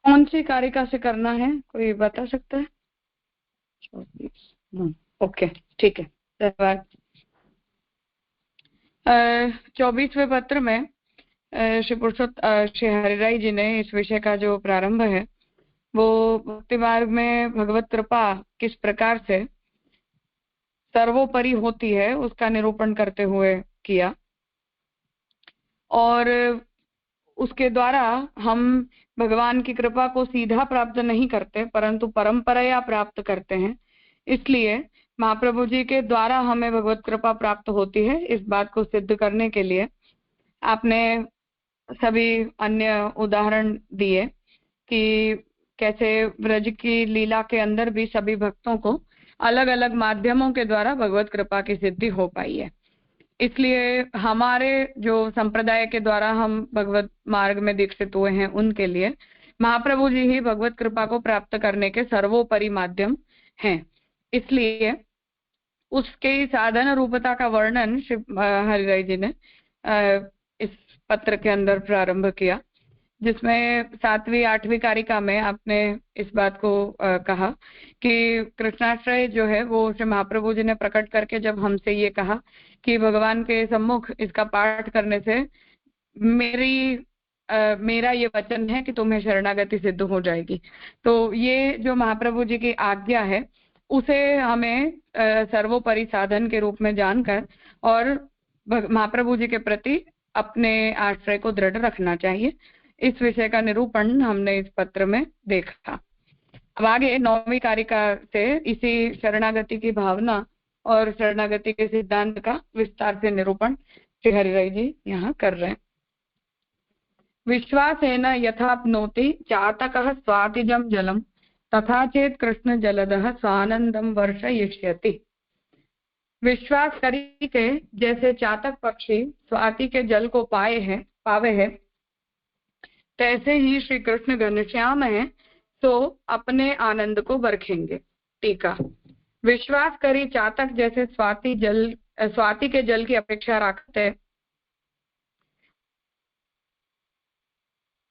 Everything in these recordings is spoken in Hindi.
कौन सी कारिका से करना है, कोई बता सकता है? 24। ओके, ठीक है, धन्यवाद। 24वें पत्र में श्री हरिराई जी ने इस विषय का जो प्रारंभ है वो भक्ति मार्ग में भगवत कृपा किस प्रकार से सर्वोपरि होती है उसका निरूपण करते हुए किया, और उसके द्वारा हम भगवान की कृपा को सीधा प्राप्त नहीं करते परंतु परंपराया प्राप्त करते हैं। इसलिए महाप्रभु जी के द्वारा हमें भगवत कृपा प्राप्त होती है, इस बात को सिद्ध करने के लिए आपने सभी अन्य उदाहरण दिए कि कैसे ब्रज की लीला के अंदर भी सभी भक्तों को अलग अलग माध्यमों के द्वारा भगवत कृपा की सिद्धि हो पाई है। इसलिए हमारे जो संप्रदाय के द्वारा हम भगवत मार्ग में दीक्षित हुए हैं उनके लिए महाप्रभु जी ही भगवत कृपा को प्राप्त करने के सर्वोपरि माध्यम हैं। इसलिए उसके साधन रूपता का वर्णन श्री हरिराय जी ने इस पत्र के अंदर प्रारंभ किया, जिसमें 7वीं 8वीं कारिका में आपने इस बात को कहा कि कृष्णाश्रय जो है वो श्री महाप्रभु जी ने प्रकट करके जब हमसे ये कहा कि भगवान के सम्मुख इसका पाठ करने से मेरा ये वचन है कि तुम्हें शरणागति सिद्ध हो जाएगी। तो ये जो महाप्रभु जी की आज्ञा है उसे हमें सर्वोपरि साधन के रूप में जानकर और महाप्रभु जी के प्रति अपने आश्रय को दृढ़ रखना चाहिए। इस विषय का निरूपण हमने इस पत्र में देखा। अब आगे 9वीं कारिका से इसी शरणागति की भावना और शरणागति के सिद्धांत का विस्तार से निरूपण श्री हरिराय जी यहाँ कर रहे हैं। विश्वासेन यथाप्नोति चातकः स्वातिजं जलम तथा चेत कृष्ण जलदः स्वानंदम वर्षयिष्यति। विश्वास करी के जैसे चातक पक्षी स्वाति के जल को पावे है तैसे ही श्री कृष्ण घनश्याम है तो अपने आनंद को बरखेंगे। टीका। विश्वास करी चातक जैसे स्वाति के जल की अपेक्षा रखते,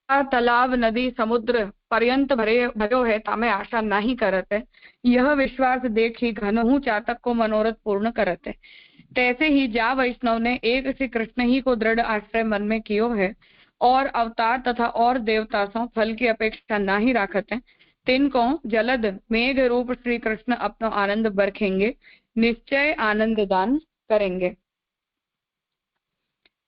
तालाब नदी समुद्र पर्यंत भरो है तामे आशा नहीं करते, यह विश्वास देख ही घनहु चातक को मनोरथ पूर्ण करते। तैसे ही जा वैष्णव ने एक श्री कृष्ण ही को दृढ़ आश्रय मन में कियो है और अवतार तथा और देवता सो फल की अपेक्षा नहीं राखते, तिनको जलद मेघ रूप श्री कृष्ण अपनो आनंद बरखेंगे, निश्चय आनंद दान करेंगे।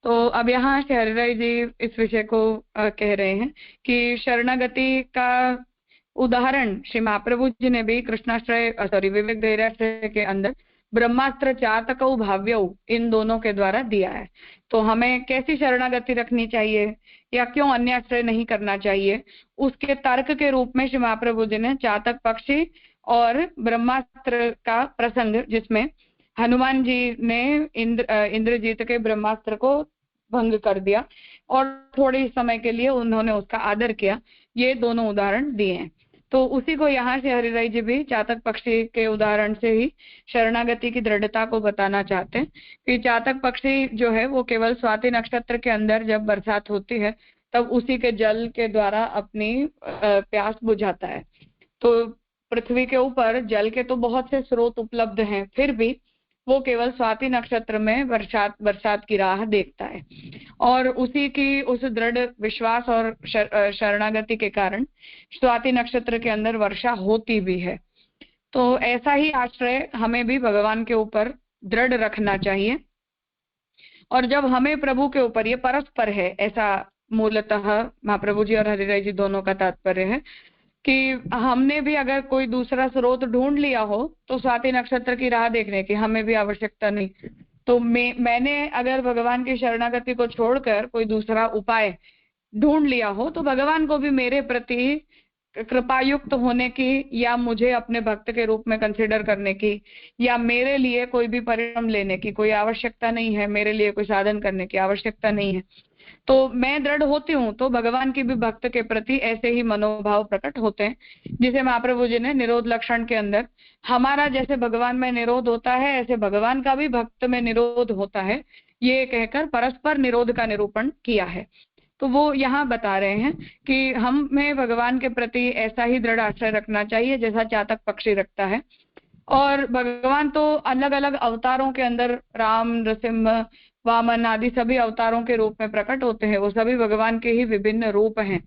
तो अब यहाँ श्री हरिराय जी इस विषय को कह रहे हैं कि शरणागति का उदाहरण श्री महाप्रभु जी ने भी कृष्णाश्रय विवेक धैर्याश्रय के अंदर ब्रह्मास्त्र चातकौ भाव्यौ इन दोनों के द्वारा दिया है। तो हमें कैसी शरणागति रखनी चाहिए या क्यों अन्याश्रय नहीं करना चाहिए, उसके तर्क के रूप में श्री महाप्रभु जी ने चातक पक्षी और ब्रह्मास्त्र का प्रसंग, जिसमें हनुमान जी ने इंद्रजीत के ब्रह्मास्त्र को भंग कर दिया और थोड़े समय के लिए उन्होंने उसका आदर किया, ये दोनों उदाहरण दिए हैं। तो उसी को यहाँ से हरिराय जी भी चातक पक्षी के उदाहरण से ही शरणागति की दृढ़ता को बताना चाहते हैं कि चातक पक्षी जो है वो केवल स्वाति नक्षत्र के अंदर जब बरसात होती है तब उसी के जल के द्वारा अपनी प्यास बुझाता है। तो पृथ्वी के ऊपर जल के तो बहुत से स्रोत उपलब्ध हैं, फिर भी वो केवल स्वाति नक्षत्र में बरसात की राह देखता है और उसी की उस दृढ़ विश्वास और शरणागति के कारण स्वाति नक्षत्र के अंदर वर्षा होती भी है। तो ऐसा ही आश्रय हमें भी भगवान के ऊपर दृढ़ रखना चाहिए। और जब हमें प्रभु के ऊपर, ये परस्पर है, ऐसा मूलतः महाप्रभु जी और हरिराय जी दोनों का तात्पर्य है कि हमने भी अगर कोई दूसरा स्रोत ढूंढ लिया हो तो स्वाति नक्षत्र की राह देखने की हमें भी आवश्यकता नहीं। तो मैंने अगर भगवान की शरणागति को छोड़कर कोई दूसरा उपाय ढूंढ लिया हो तो भगवान को भी मेरे प्रति कृपायुक्त होने की या मुझे अपने भक्त के रूप में कंसिडर करने की या मेरे लिए कोई भी परिश्रम लेने की कोई आवश्यकता नहीं है, मेरे लिए कोई साधन करने की आवश्यकता नहीं है। तो मैं दृढ़ होती हूँ तो भगवान की भी भक्त के प्रति ऐसे ही मनोभाव प्रकट होते हैं, जिसे महाप्रभु जी ने निरोध लक्षण के अंदर हमारा जैसे भगवान में निरोध होता है ऐसे भगवान का भी भक्त में निरोध होता है, ये कहकर परस्पर निरोध का निरूपण किया है। तो वो यहाँ बता रहे हैं कि हमें भगवान के प्रति ऐसा ही दृढ़ आश्रय रखना चाहिए जैसा चातक पक्षी रखता है। और भगवान तो अलग अलग अवतारों के अंदर राम, नृसिंह, वामन आदि सभी अवतारों के रूप में प्रकट होते हैं। वो सभी भगवान के ही विभिन्न रूप हैं,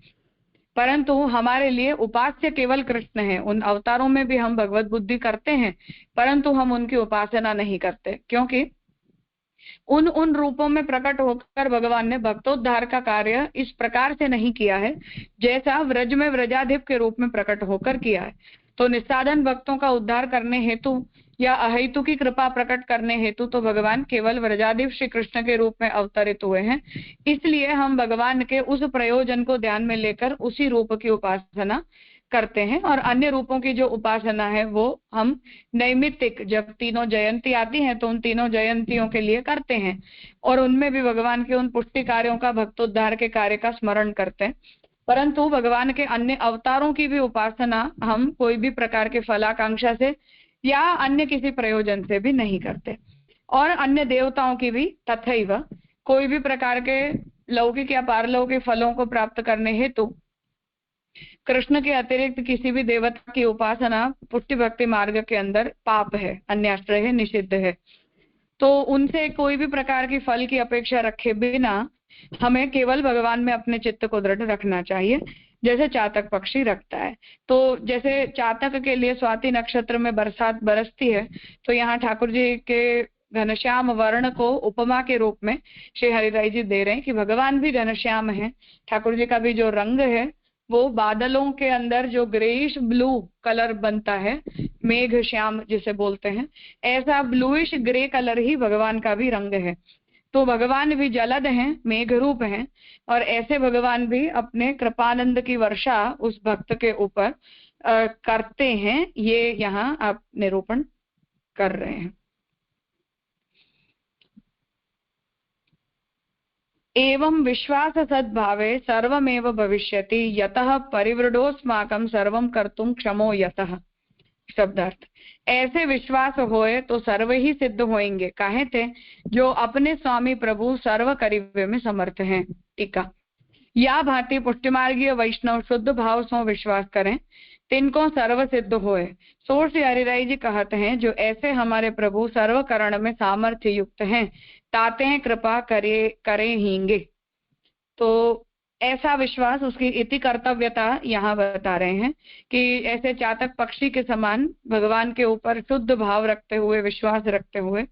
परंतु हमारे लिए उपास्य केवल कृष्ण है। उन अवतारों में भी हम भगवत बुद्धि करते हैं, परंतु हम उनकी उपासना नहीं करते, क्योंकि उन रूपों में प्रकट होकर भगवान ने भक्तोद्धार का कार्य इस प्रकार से नहीं किया है जैसा व्रज में व्रजाधिप के रूप में प्रकट होकर किया है। तो निस्साधन भक्तों का उद्धार करने हेतु या अहेतु की कृपा प्रकट करने हेतु तो भगवान केवल व्रजाधिप श्री कृष्ण के रूप में अवतरित हुए हैं। इसलिए हम भगवान के उस प्रयोजन को ध्यान में लेकर उसी रूप की उपासना करते हैं। और अन्य रूपों की जो उपासना है वो हम नैमित्तिक, जब तीनों जयंती आती हैं तो उन तीनों जयंतियों के लिए करते हैं, और उनमें भी भगवान के उन पुष्टि कार्यों का, भक्तोद्धार के कार्य का स्मरण करते हैं। परंतु भगवान के अन्य अवतारों की भी उपासना हम कोई भी प्रकार के फलाकांक्षा से या अन्य किसी प्रयोजन से भी नहीं करते। और अन्य देवताओं की भी तथैव कोई भी प्रकार के लौकिक या पारलौकिक फलों को प्राप्त करने हेतु कृष्ण के अतिरिक्त किसी भी देवता की उपासना पुष्टि भक्ति मार्ग के अंदर पाप है, अन्याश्रय है, निषिद्ध है। तो उनसे कोई भी प्रकार की फल की अपेक्षा रखे बिना हमें केवल भगवान में अपने चित्त को दृढ़ रखना चाहिए, जैसे चातक पक्षी रखता है। तो जैसे चातक के लिए स्वाति नक्षत्र में बरसात बरसती है, तो यहाँ ठाकुर जी के घनश्याम वर्ण को उपमा के रूप में श्री हरिराय जी दे रहे हैं कि भगवान भी घनश्याम है। ठाकुर जी का भी जो रंग है वो बादलों के अंदर जो ग्रेइश ब्लू कलर बनता है, मेघ श्याम जिसे बोलते हैं, ऐसा ब्लूइश ग्रे कलर ही भगवान का भी रंग है। तो भगवान भी जलद हैं, मेघ रूप हैं, और ऐसे भगवान भी अपने कृपानंद की वर्षा उस भक्त के ऊपर करते हैं। ये यहाँ आप निरूपण कर रहे हैं। एवं विश्वास सद्भावे सर्वमेव भविष्यति यतः परिवृढोस्माकं सर्वं कर्तुं क्षमो यतः। शब्दार्थ, ऐसे विश्वास होए तो सर्व ही सिद्ध होएंगे, काहे थे जो अपने स्वामी प्रभु सर्व करिवे में समर्थ हैं। टीका, या भांति पुष्टिमार्गीय वैष्णव शुद्ध भाव से विश्वास करें तिनको सर्व सिद्ध होए। सोर से हरिराय जी कहते हैं जो ऐसे हमारे प्रभु सर्व करण में सामर्थ्य युक्त हैं, ताते हैं कृपा करे हींगे। तो ऐसा विश्वास, उसकी इति कर्तव्यता यहाँ बता रहे हैं कि ऐसे चातक पक्षी के समान भगवान के ऊपर शुद्ध भाव रखते हुए, विश्वास रखते हुए,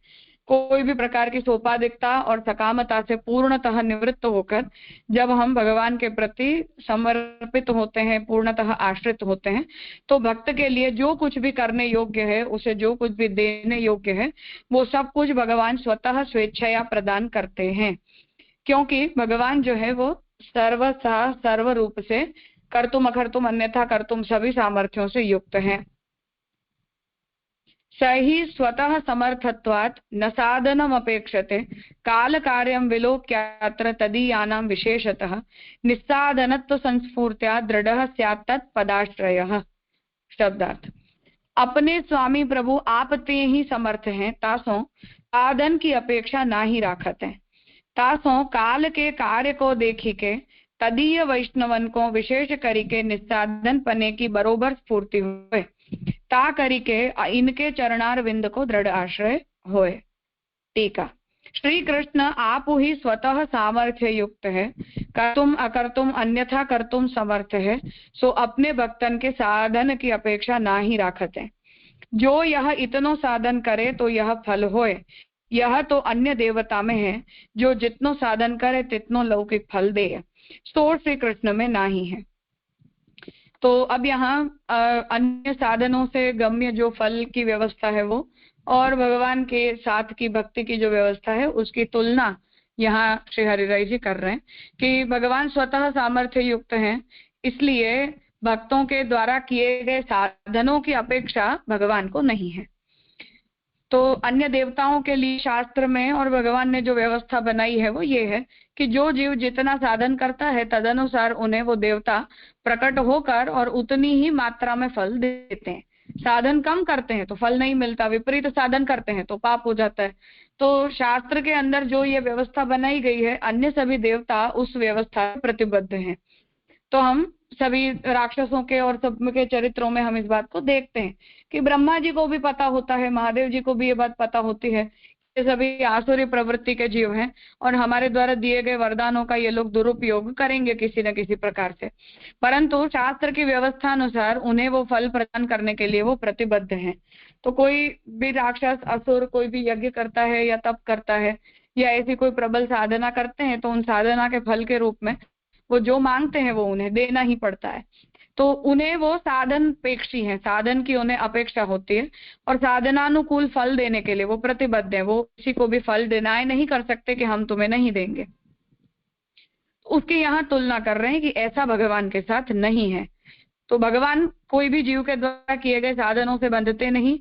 कोई भी प्रकार की सोपाधिकता और सकामता से पूर्णतः निवृत्त होकर जब हम भगवान के प्रति समर्पित होते हैं, पूर्णतः आश्रित होते हैं, तो भक्त के लिए जो कुछ भी करने योग्य है, उसे जो कुछ भी देने योग्य है, वो सब कुछ भगवान स्वतः स्वेच्छया प्रदान करते हैं। क्योंकि भगवान जो है वो सर्वथा सर्व रूप से कर्तुम अकर्तुम अन्यथा कर्तुम सभी सामर्थ्यों से युक्त हैं। सही स्वतः समर्थत्वात् न साधनम अपेक्षते काल कार्यम विलोक्यात्र तदीयानां विशेषतः निस्साधनत्व संस्फूर्त्या दृढ़ स्यात् तत् पदाश्रयः। शब्दार्थ, अपने स्वामी प्रभु आप ते ही समर्थ हैं, तासों साधन की अपेक्षा ना ही राखत है। तासों काल के कार्य को देखी के तदीय वैष्णवन को विशेष करिके निस्साधन पने की बरोबर स्फूर्ति हुए, ता करिके इनके चरणार विंद को दृढ़ आश्रय होए। टीका, श्री कृष्ण आप ही स्वतः सामर्थ्य युक्त है, कर्तुम अकर्तुम अन्यथा कर्तुम समर्थ है, सो अपने भक्तन के साधन की अपेक्षा ना ही राखत है। जो यह इतनो साधन करे तो यह फल होए, यह तो अन्य देवता में है, जो जितनो साधन करे तितनो लौकिक फल दे, सो श्री कृष्ण में ना ही है। तो अब यहाँ अन्य साधनों से गम्य जो फल की व्यवस्था है वो, और भगवान के साथ की भक्ति की जो व्यवस्था है, उसकी तुलना यहाँ श्री हरिराय जी कर रहे हैं कि भगवान स्वतः सामर्थ्य युक्त हैं, इसलिए भक्तों के द्वारा किए गए साधनों की अपेक्षा भगवान को नहीं है। तो अन्य देवताओं के लिए शास्त्र में और भगवान ने जो व्यवस्था बनाई है वो ये है कि जो जीव जितना साधन करता है तदनुसार उन्हें वो देवता प्रकट होकर और उतनी ही मात्रा में फल देते हैं। साधन कम करते हैं तो फल नहीं मिलता, विपरीत साधन करते हैं तो पाप हो जाता है। तो शास्त्र के अंदर जो ये व्यवस्था बनाई गई है, अन्य सभी देवता उस व्यवस्था से प्रतिबद्ध हैं। तो हम सभी राक्षसों के और सब के चरित्रों में हम इस बात को देखते हैं कि ब्रह्मा जी को भी पता होता है, महादेव जी को भी ये बात पता होती है, ये सभी आसुरी प्रवृत्ति के जीव हैं और हमारे द्वारा दिए गए वरदानों का ये लोग दुरुपयोग करेंगे किसी न किसी प्रकार से। परंतु शास्त्र की व्यवस्था अनुसार उन्हें वो फल प्रदान करने के लिए वो प्रतिबद्ध हैं। तो कोई भी राक्षस, असुर कोई भी यज्ञ करता है या तप करता है या ऐसी कोई प्रबल साधना करते हैं, तो उन साधना के फल के रूप में वो जो मांगते हैं वो उन्हें देना ही पड़ता है। तो उन्हें वो साधन पेक्षी है, साधन की उन्हें अपेक्षा होती है और साधनानुकूल फल देने के लिए वो प्रतिबद्ध है। वो किसी को भी फल डिनाय नहीं कर सकते कि हम तुम्हें नहीं देंगे। उसकी यहाँ तुलना कर रहे हैं कि ऐसा भगवान के साथ नहीं है। तो भगवान कोई भी जीव के द्वारा किए गए साधनों से बंधते नहीं,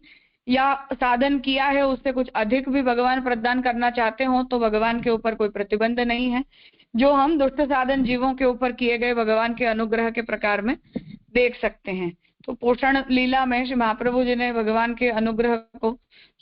या साधन किया है उससे कुछ अधिक भी भगवान प्रदान करना चाहते हो तो भगवान के ऊपर कोई प्रतिबंध नहीं है, जो हम दुष्ट साधन जीवों के ऊपर किए गए भगवान के अनुग्रह के प्रकार में देख सकते हैं। तो पोषण लीला में श्री महाप्रभु जी ने भगवान के अनुग्रह को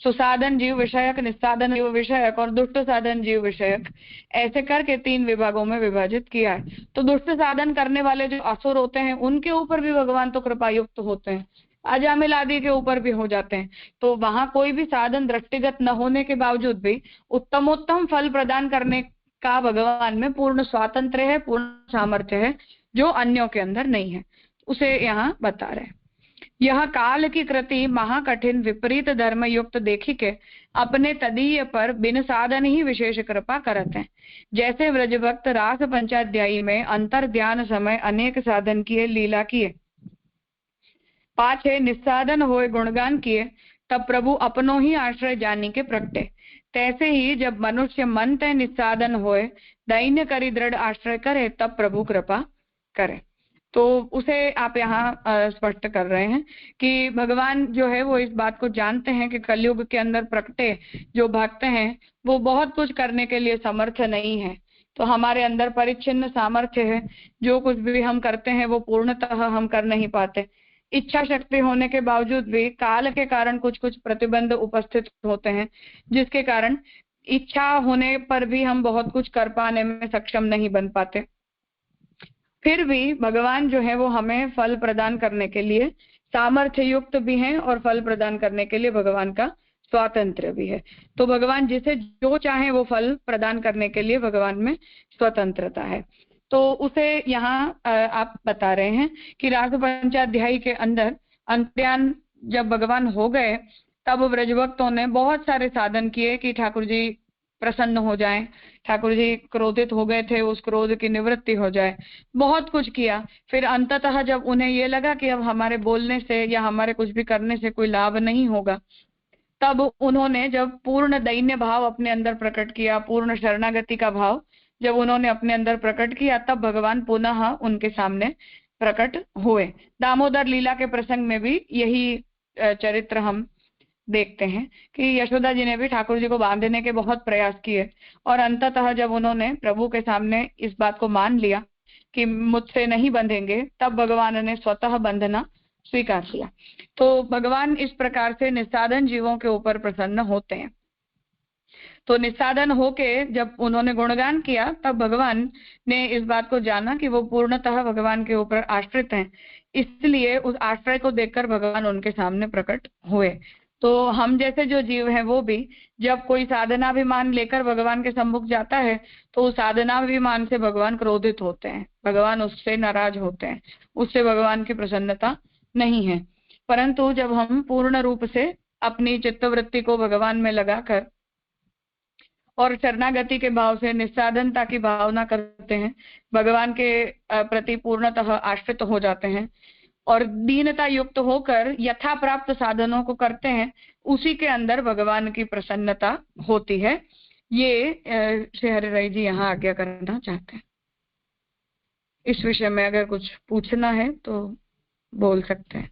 सुसाधन जीव विषयक, निस्साधन जीव विषयक और दुष्ट साधन जीव विषयक ऐसे करके 3 विभागों में विभाजित किया है। तो दुष्ट साधन करने वाले जो असुर होते हैं उनके ऊपर भी भगवान तो कृपायुक्त होते हैं, अजामिल आदि के ऊपर भी हो जाते हैं। तो वहां कोई भी साधन दृष्टिगत न होने के बावजूद भी उत्तमोत्तम फल प्रदान करने का भगवान में पूर्ण स्वातंत्र है, पूर्ण सामर्थ्य है, जो अन्यों के अंदर नहीं है। उसे यहाँ बता रहे। यह काल की कृति महाकठिन विपरीत धर्म युक्त देखी के अपने तदीय पर बिन साधन ही विशेष कृपा करते हैं। जैसे व्रजभक्त रास पंचाध्यायी में अंतर ध्यान समय अनेक साधन किए, लीला किए, पाछे निस्साधन होए गुणगान किए, तब प्रभु अपनो ही आश्रय जानी के प्रगटे। तैसे ही जब मनुष्य मन तय निस्साधन होए दैन्य करी दृढ़ आश्रय करे, तब प्रभु कृपा करे। तो उसे आप यहाँ स्पष्ट कर रहे हैं कि भगवान जो है वो इस बात को जानते हैं कि कलयुग के अंदर प्रकटे जो भक्त हैं वो बहुत कुछ करने के लिए समर्थ नहीं है। तो हमारे अंदर परिच्छिन्न सामर्थ्य है, जो कुछ भी हम करते हैं वो पूर्णतः हम कर नहीं पाते। इच्छा शक्ति होने के बावजूद भी काल के कारण कुछ कुछ प्रतिबंध उपस्थित होते हैं, जिसके कारण इच्छा होने पर भी हम बहुत कुछ कर पाने में सक्षम नहीं बन पाते। फिर भी भगवान जो है वो हमें फल प्रदान करने के लिए सामर्थ्य युक्त भी हैं और फल प्रदान करने के लिए भगवान का स्वातंत्र भी है। तो भगवान जिसे जो चाहे वो फल प्रदान करने के लिए भगवान में स्वतंत्रता है। तो उसे यहाँ आप बता रहे हैं कि रास पंचाध्यायी के अंदर अंतर्यान जब भगवान हो गए तब व्रजभक्तों ने बहुत सारे साधन किए कि ठाकुर जी प्रसन्न हो जाएं, ठाकुर जी क्रोधित हो गए थे, उस क्रोध की निवृत्ति हो जाए, बहुत कुछ किया। फिर अंततः जब उन्हें ये लगा कि अब हमारे बोलने से या हमारे कुछ भी करने से कोई लाभ नहीं होगा, तब उन्होंने जब पूर्ण दैन्य भाव अपने अंदर प्रकट किया, पूर्ण शरणागति का भाव जब उन्होंने अपने अंदर प्रकट किया, तब भगवान पुनः उनके सामने प्रकट हुए। दामोदर लीला के प्रसंग में भी यही चरित्र हम देखते हैं कि यशोदा जी ने भी ठाकुर जी को बांधने के बहुत प्रयास किए और अंततः जब उन्होंने प्रभु के सामने इस बात को मान लिया कि मुझसे नहीं बंधेंगे, तब भगवान ने स्वतः बंधना स्वीकार किया। तो भगवान इस प्रकार से निस्साधन जीवों के ऊपर प्रसन्न होते हैं। तो निस्साधन होके जब उन्होंने गुणगान किया तब भगवान ने इस बात को जाना कि वो पूर्णतः भगवान के ऊपर आश्रित हैं, इसलिए उस आश्रय को देखकर भगवान उनके सामने प्रकट हुए। तो हम जैसे जो जीव हैं वो भी जब कोई साधनाभिमान लेकर भगवान के सम्मुख जाता है तो उस साधनाभिमान से भगवान क्रोधित होते हैं, भगवान उससे नाराज होते हैं, उससे भगवान की प्रसन्नता नहीं है। परंतु जब हम पूर्ण रूप से अपनी चित्तवृत्ति को भगवान में लगाकर और शरणागति के भाव से निस्साधनता की भावना करते हैं, भगवान के प्रति पूर्णतः आश्रित हो जाते हैं और दीनता युक्त होकर यथा प्राप्त साधनों को करते हैं, उसी के अंदर भगवान की प्रसन्नता होती है। ये श्री हरि राय जी यहाँ आज्ञा करना चाहते हैं। इस विषय में अगर कुछ पूछना है तो बोल सकते हैं।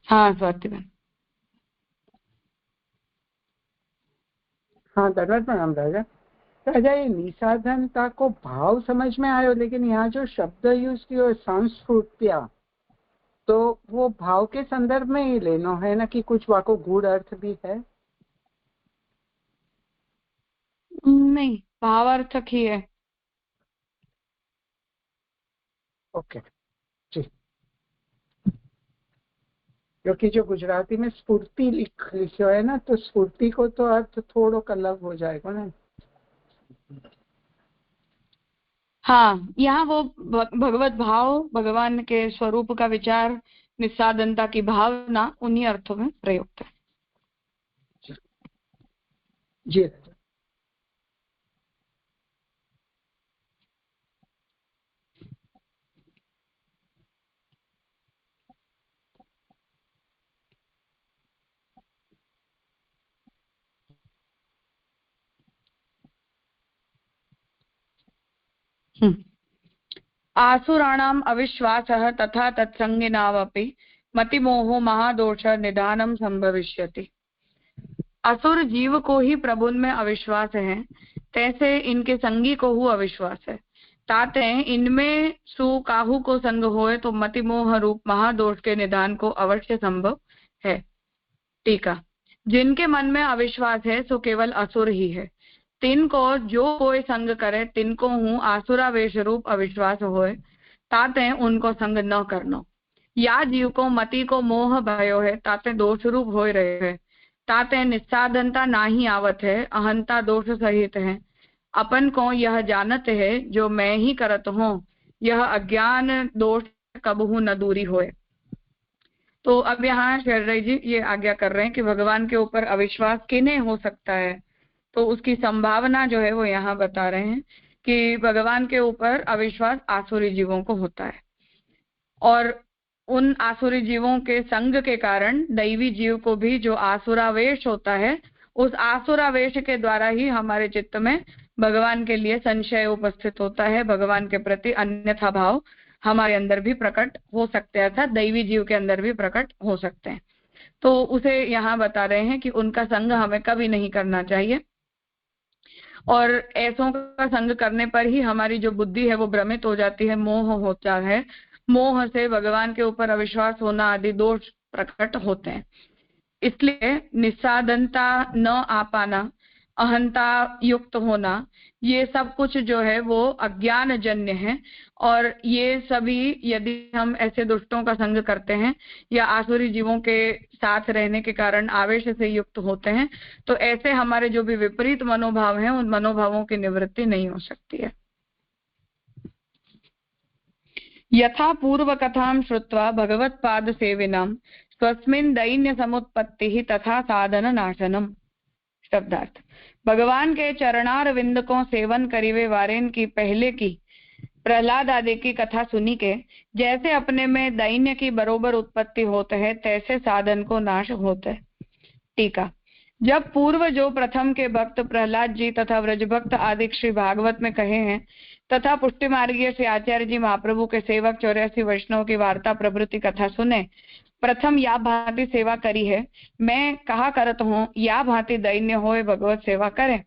हाँ स्वाति बहन। हाँ धन्यवाद मैडम राजा। राजा ये निसाधनता को भाव समझ में आयो, लेकिन यहाँ जो शब्द यूज किया संस्फूर्त्या, तो वो भाव के संदर्भ में ही लेनो है ना, कि कुछ वाको गूढ़ अर्थ भी है? नहीं, भावार्थक ही है। ओके जी, क्योंकि जो गुजराती में स्फूर्ति लिखो है ना, तो स्फूर्ति को तो अर्थ थोड़ो अलग हो जाएगा ना। हाँ, यहाँ वो भगवत भाव, भगवान के स्वरूप का विचार, निस्सादनता की भावना, उन्हीं अर्थों में प्रयुक्त है। जी आसुराणाम् अविश्वासः तथा तत्संगिनावपि मतिमोहो महादोष निदानम संभविष्यति। असुर जीव को ही प्रभु में अविश्वास है, तैसे इनके संगी को हु अविश्वास है। ताते इनमें सु काहू को संग होए तो मतिमोह रूप महादोष के निदान को अवश्य संभव है। टीका, जिनके मन में अविश्वास है सो केवल असुर ही है। तिनको जो कोई संग करे तिनको हूँ आसुरावेश रूप अविश्वास होए, ताते उनको संग न करनो। या जीव को मति को मोह भयो है, ताते दोष रूप हो रहे है। ताते निस्साधनता नाही आवत है, अहंता दोष सहित है। अपन को यह जानत है जो मैं ही करत हूँ, यह अज्ञान दोष कबहू न दूरी होए। तो अब यहाँ शरद जी ये आज्ञा कर रहे हैं कि भगवान के ऊपर अविश्वास किन्हें हो सकता है, तो उसकी संभावना जो है वो यहाँ बता रहे हैं कि भगवान के ऊपर अविश्वास आसुरी जीवों को होता है, और उन आसुरी जीवों के संग के कारण दैवी जीव को भी जो आसुरावेश होता है, उस आसुरावेश के द्वारा ही हमारे चित्त में भगवान के लिए संशय उपस्थित होता है, भगवान के प्रति अन्यथा भाव हमारे अंदर भी प्रकट हो सकते हैं, अर्थात दैवी जीव के अंदर भी प्रकट हो सकते हैं। तो उसे यहाँ बता रहे हैं कि उनका संग हमें कभी नहीं करना चाहिए, और ऐसों का संग करने पर ही हमारी जो बुद्धि है वो भ्रमित हो जाती है, मोह होता है। मोह से भगवान के ऊपर अविश्वास होना आदि दोष प्रकट होते हैं। इसलिए निस्साधनता न आ पाना, अहंता युक्त होना, ये सब कुछ जो है वो अज्ञान जन्य है, और ये सभी यदि हम ऐसे दुष्टों का संग करते हैं या आसुरी जीवों के साथ रहने के कारण आवेश से युक्त होते हैं, तो ऐसे हमारे जो भी विपरीत मनोभाव हैं उन मनोभावों की निवृत्ति नहीं हो सकती है। यथा पूर्व कथां श्रुत्वा भगवत्पाद सेविनां स्वस्मिन् दैन्य समुत्पत्ति तथा साधन नाशनम। शब्दार्थ, भगवान के चरणार विंद को सेवन करीवे वारेन की पहले की प्रहलाद आदि की कथा सुनी के जैसे अपने में दैन्य की बरोबर उत्पत्ति होते है, तैसे साधन को नाश होते है। टीका, जब पूर्व जो प्रथम के भक्त प्रहलाद जी तथा व्रजभक्त आदि श्री भागवत में कहे हैं, तथा पुष्टि मार्गीय श्री आचार्य जी महाप्रभु के सेवक 84 वैष्णव की वार्ता प्रभृति कथा सुने, प्रथम या भांति सेवा करी है, मैं कहा करत हूँ या भांति दैन्य होए भगवत सेवा करे,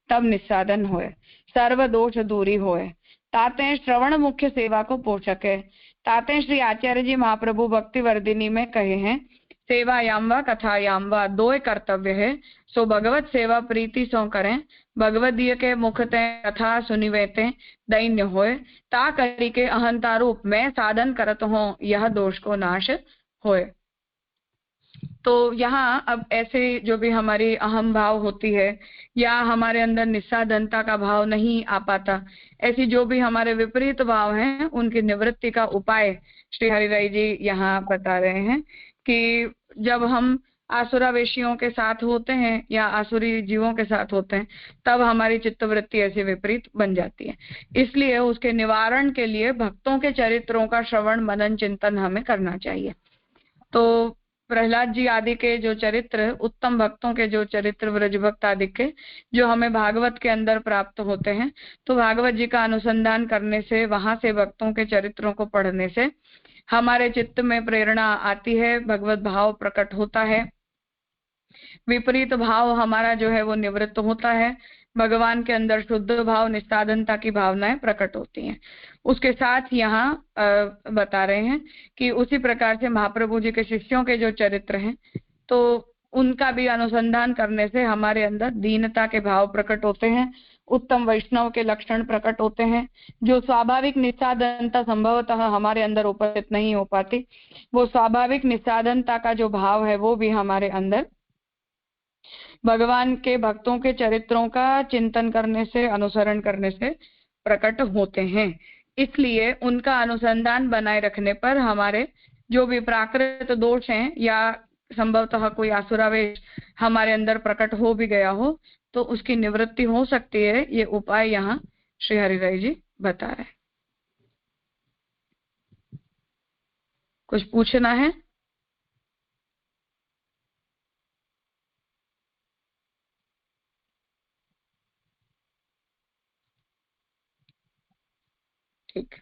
तब निस्साधन होए, सर्व दोष दूरी होए। ताते श्रवण मुख्य सेवा को पोषक है। ताते श्री आचार्य जी महाप्रभु भक्ति वर्धिनी में कहे हैं, सेवायाम व कथायाम व दो कर्तव्य है, सो भगवत सेवा प्रीति सो करें, भगवदीय के मुखते कथा सुनिवेते दैन्य होए, ता करी के अहंता रूप मैं साधन करत हूँ, यह दोष को नाश होए। तो यहाँ अब ऐसे जो भी हमारी अहम भाव होती है या हमारे अंदर निस्साधनता का भाव नहीं आ पाता, ऐसी जो भी हमारे विपरीत भाव हैं उनकी निवृत्ति का उपाय श्री हरिराय जी यहाँ बता रहे हैं कि जब हम आसुरावेशियों के साथ होते हैं या आसुरी जीवों के साथ होते हैं, तब हमारी चित्तवृत्ति ऐसी विपरीत बन जाती है। इसलिए उसके निवारण के लिए भक्तों के चरित्रों का श्रवण मनन चिंतन हमें करना चाहिए। तो प्रहलाद जी आदि के जो चरित्र, उत्तम भक्तों के जो चरित्र व्रज भक्त आदि के जो हमें भागवत के अंदर प्राप्त होते हैं, तो भागवत जी का अनुसंधान करने से, वहां से भक्तों के चरित्रों को पढ़ने से हमारे चित्त में प्रेरणा आती है, भगवत भाव प्रकट होता है, विपरीत भाव हमारा जो है वो निवृत्त होता है, भगवान के अंदर शुद्ध भाव, निस्साधनता की भावनाएं प्रकट होती हैं। उसके साथ यहाँ बता रहे हैं कि उसी प्रकार से महाप्रभु जी के शिष्यों के जो चरित्र हैं, तो उनका भी अनुसंधान करने से हमारे अंदर दीनता के भाव प्रकट होते हैं, उत्तम वैष्णव के लक्षण प्रकट होते हैं। जो स्वाभाविक निस्साधनता संभवतः हमारे अंदर उपस्थित नहीं हो पाती, वो स्वाभाविक निस्साधनता का जो भाव है वो भी हमारे अंदर भगवान के भक्तों के चरित्रों का चिंतन करने से, अनुसरण करने से प्रकट होते हैं। इसलिए उनका अनुसंधान बनाए रखने पर हमारे जो भी प्राकृत दोष हैं या संभवतः कोई आसुरावेश हमारे अंदर प्रकट हो भी गया हो तो उसकी निवृत्ति हो सकती है। ये उपाय यहाँ श्री हरिराय जी बता रहे हैं। कुछ पूछना है? ठीक।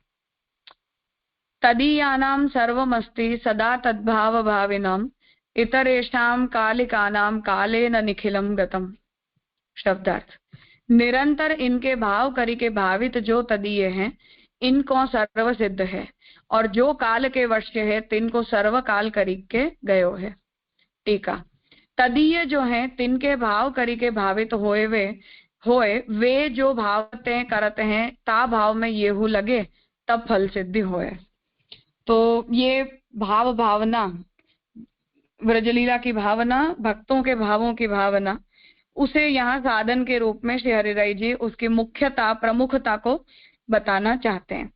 तदीयानां सर्वमस्ति सदा तद्भाव भाविनाम् इतरेषां कालिकानां कालेन निखिलम गतम। शब्दार्थ: निरंतर इनके भाव करी के भावित जो तदीय हैं, इनको सर्व सिद्ध है, और जो काल के वश्य है तिनको सर्व काल करी के गयो है। टीका: तदीय जो है तिनके भाव करी के भावित होए वे जो भावते करते हैं ता भाव में येहू लगे तब फल सिद्धि होए। तो ये भाव भावना, व्रजलीला की भावना, भक्तों के भावों की भावना, उसे यहाँ साधन के रूप में श्री हरिराय जी उसकी मुख्यता, प्रमुखता को बताना चाहते हैं।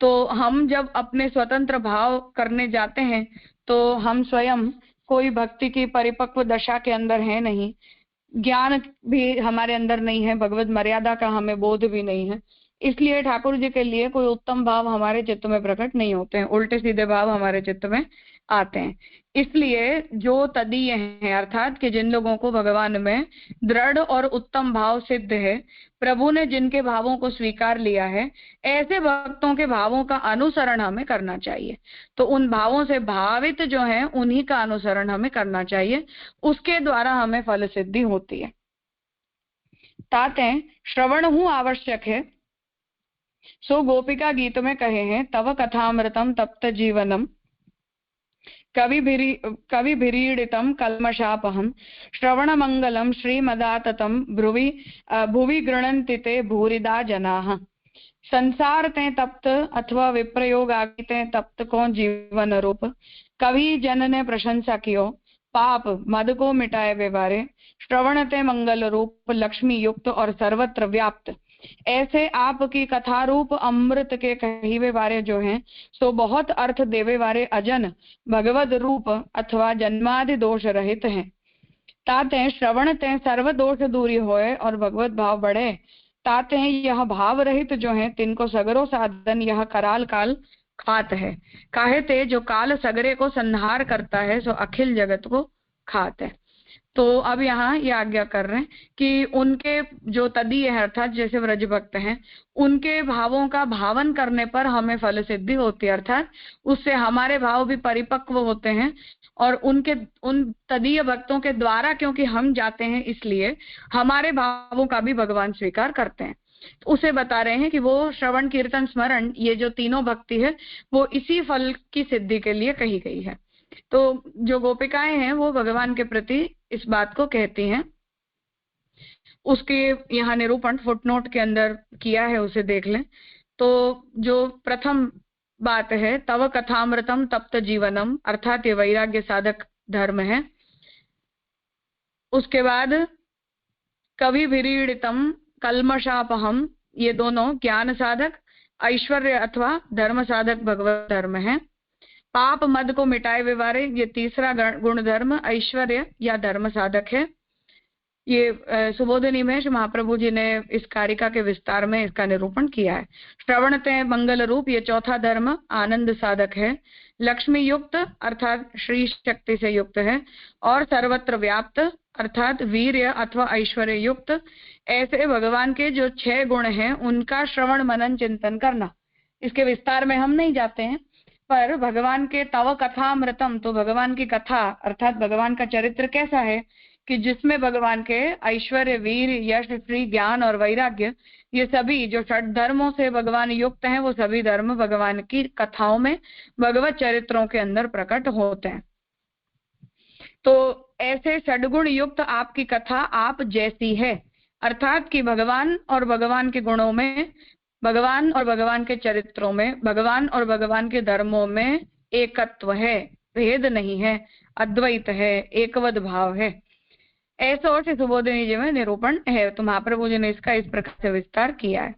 तो हम जब अपने स्वतंत्र भाव करने जाते हैं तो हम स्वयं कोई भक्ति की परिपक्व दशा के अंदर है नहीं, ज्ञान भी हमारे अंदर नहीं है, भगवत मर्यादा का हमें बोध भी नहीं है, इसलिए ठाकुर जी के लिए कोई उत्तम भाव हमारे चित्त में प्रकट नहीं होते हैं, उल्टे सीधे भाव हमारे चित्त में आते हैं। इसलिए जो तदीय हैं, अर्थात कि जिन लोगों को भगवान में दृढ़ और उत्तम भाव सिद्ध है, प्रभु ने जिनके भावों को स्वीकार लिया है, ऐसे भक्तों के भावों का अनुसरण हमें करना चाहिए। तो उन भावों से भावित जो है उन्हीं का अनुसरण हमें करना चाहिए, उसके द्वारा हमें फल सिद्धि होती है। ताते श्रवण हूँ आवश्यक है, सो गोपिका गीत में कहे हैं, तव कथामृतम तप्त जीवनम कवि भिरीडितम कल्मषापहम श्रवण मंगलम श्रीमदाततम भुवि गृणन्ति ते भूरिदा जनाः। संसार ते तप्त अथवा विप्रयोग आगे तप्त को जीवन रूप, कवि जन ने प्रशंसा कियो पाप मद को मिटाए व्यवहारे, श्रवण ते मंगल रूप लक्ष्मी युक्त और सर्वत्र व्याप्त। ऐसे आपकी कथा रूप अमृत के कहिवे वारे जो हैं सो बहुत अर्थ देवे वारे अजन भगवद रूप अथवा जन्मादि दोष रहित हैं। ताते श्रवण ते सर्व दोष दूरी होए और भगवत भाव बढ़े। ताते यह भाव रहित जो है तिनको सगरो साधन यह कराल काल खात है। काहे ते जो काल सगरे को संहार करता है सो अखिल जगत को खात है। तो अब यहाँ ये आज्ञा कर रहे हैं कि उनके जो तदीय है अर्थात जैसे व्रज भक्त हैं, उनके भावों का भावन करने पर हमें फल सिद्धि होती है, अर्थात उससे हमारे भाव भी परिपक्व होते हैं और उन तदीय भक्तों के द्वारा क्योंकि हम जाते हैं इसलिए हमारे भावों का भी भगवान स्वीकार करते हैं। तो उसे बता रहे हैं कि वो श्रवण कीर्तन स्मरण ये जो तीनों भक्ति है वो इसी फल की सिद्धि के लिए कही गई है। तो जो गोपिकाएं हैं वो भगवान के प्रति इस बात को कहती हैं, उसके यहाँ निरूपण फुटनोट के अंदर किया है, उसे देख लें। तो जो प्रथम बात है तव कथामृतम तप्त जीवनम, अर्थात ये वैराग्य साधक धर्म है। उसके बाद कवि विरीडितम कल्मषापहम, ये दोनों ज्ञान साधक, ऐश्वर्य अथवा धर्म साधक भगवत धर्म है। पाप मद को मिटाए व्यवहारे, ये तीसरा गुण धर्म ऐश्वर्य या धर्म साधक है। ये सुबोधिनी में महाप्रभु जी ने इस कारिका के विस्तार में इसका निरूपण किया है। श्रवण ते मंगल रूप, ये चौथा धर्म आनंद साधक है। लक्ष्मी युक्त अर्थात श्री शक्ति से युक्त है और सर्वत्र व्याप्त अर्थात वीर्य अथवा ऐश्वर्य युक्त। ऐसे भगवान के जो 6 गुण हैं उनका श्रवण मनन चिंतन करना, इसके विस्तार में हम नहीं जाते हैं, पर भगवान के तव कथामृतम, तो भगवान की कथा अर्थात भगवान का चरित्र कैसा है कि जिसमें भगवान के ऐश्वर्य, वीर, यश, श्री, ज्ञान और वैराग्य, ये सभी जो षड धर्मों से भगवान युक्त हैं, वो सभी धर्म भगवान की कथाओं में, भगवत चरित्रों के अंदर प्रकट होते हैं। तो ऐसे षडगुण युक्त आपकी कथा आप जैसी है, अर्थात कि भगवान और भगवान के गुणों में, भगवान और भगवान के चरित्रों में, भगवान और भगवान के धर्मों में एकत्व है, भेद नहीं है, अद्वैत है, एकवद भाव है। ऐसा और श्री सुबोधिनी जी में निरूपण है। तो महाप्रभु जी ने इसका इस प्रकार से विस्तार किया है।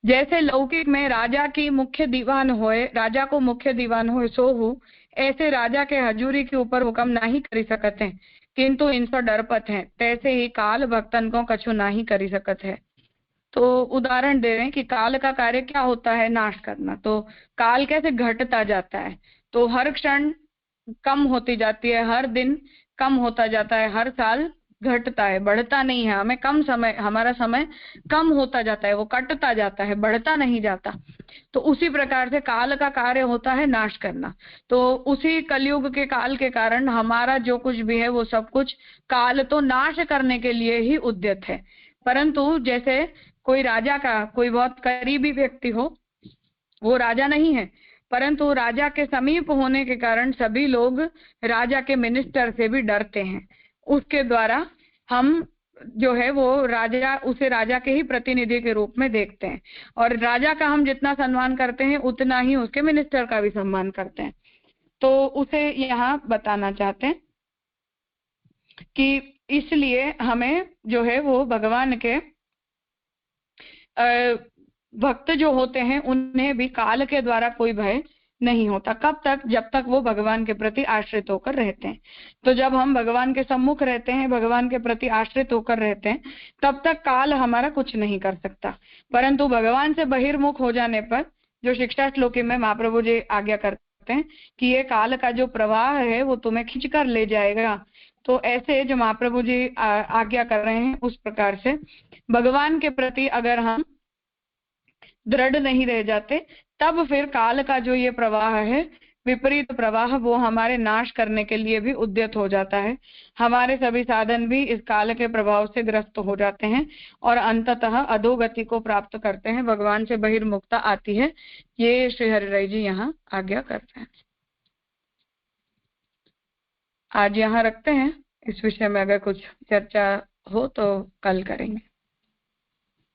जैसे लौकिक में राजा की मुख्य दीवान होए, राजा को मुख्य दीवान होए सोहू, ऐसे राजा के हजूरी के ऊपर हुक्म नहीं करी सकते हैं, किंतु इनसे डरपत है, तैसे ही काल भक्तन को कछु नहीं करी सकत है। तो उदाहरण दे रहे हैं कि काल का कार्य क्या होता है, नाश करना। तो काल कैसे घटता जाता है, तो हर क्षण कम होती जाती है, हर दिन कम होता जाता है, हर साल घटता है, बढ़ता नहीं है। हमें कम समय, हमारा समय कम होता जाता है, वो कटता जाता है, बढ़ता नहीं जाता। तो उसी प्रकार से काल का कार्य होता है नाश करना। तो उसी कलयुग के काल के कारण हमारा जो कुछ भी है वो सब कुछ काल तो नाश करने के लिए ही उद्यत है। परंतु जैसे कोई राजा का कोई बहुत करीबी व्यक्ति हो, वो राजा नहीं है, परंतु राजा के समीप होने के कारण सभी लोग राजा के मिनिस्टर से भी डरते हैं। उसके द्वारा हम जो है वो राजा, उसे राजा के ही प्रतिनिधि के रूप में देखते हैं, और राजा का हम जितना सम्मान करते हैं उतना ही उसके मिनिस्टर का भी सम्मान करते हैं। तो उसे यहाँ बताना चाहते हैं कि इसलिए हमें जो है वो भगवान के भक्त जो होते हैं उन्हें भी काल के द्वारा कोई भय नहीं होता। कब तक? जब तक वो भगवान के प्रति आश्रित होकर रहते हैं। तो जब हम भगवान के सम्मुख रहते हैं, भगवान के प्रति आश्रित होकर रहते हैं, तब तक काल हमारा कुछ नहीं कर सकता। परंतु भगवान से बहिर्मुख हो जाने पर, जो शिक्षा श्लोकी में महाप्रभु जी आज्ञा करते हैं कि ये काल का जो प्रवाह है वो तुम्हें खींच कर ले जाएगा, तो ऐसे जो महाप्रभु जी आज्ञा कर रहे हैं उस प्रकार से भगवान के प्रति अगर हम दृढ़ नहीं रह जाते, तब फिर काल का जो ये प्रवाह है, विपरीत प्रवाह, वो हमारे नाश करने के लिए भी उद्यत हो जाता है। हमारे सभी साधन भी इस काल के प्रभाव से ग्रस्त हो जाते हैं और अंततः अधोगति को प्राप्त करते हैं, भगवान से बहिर्मुखता आती है। ये श्री हरिराय जी यहाँ आज्ञा करते हैं। आज यहाँ रखते हैं। इस विषय में अगर कुछ चर्चा हो तो कल करेंगे।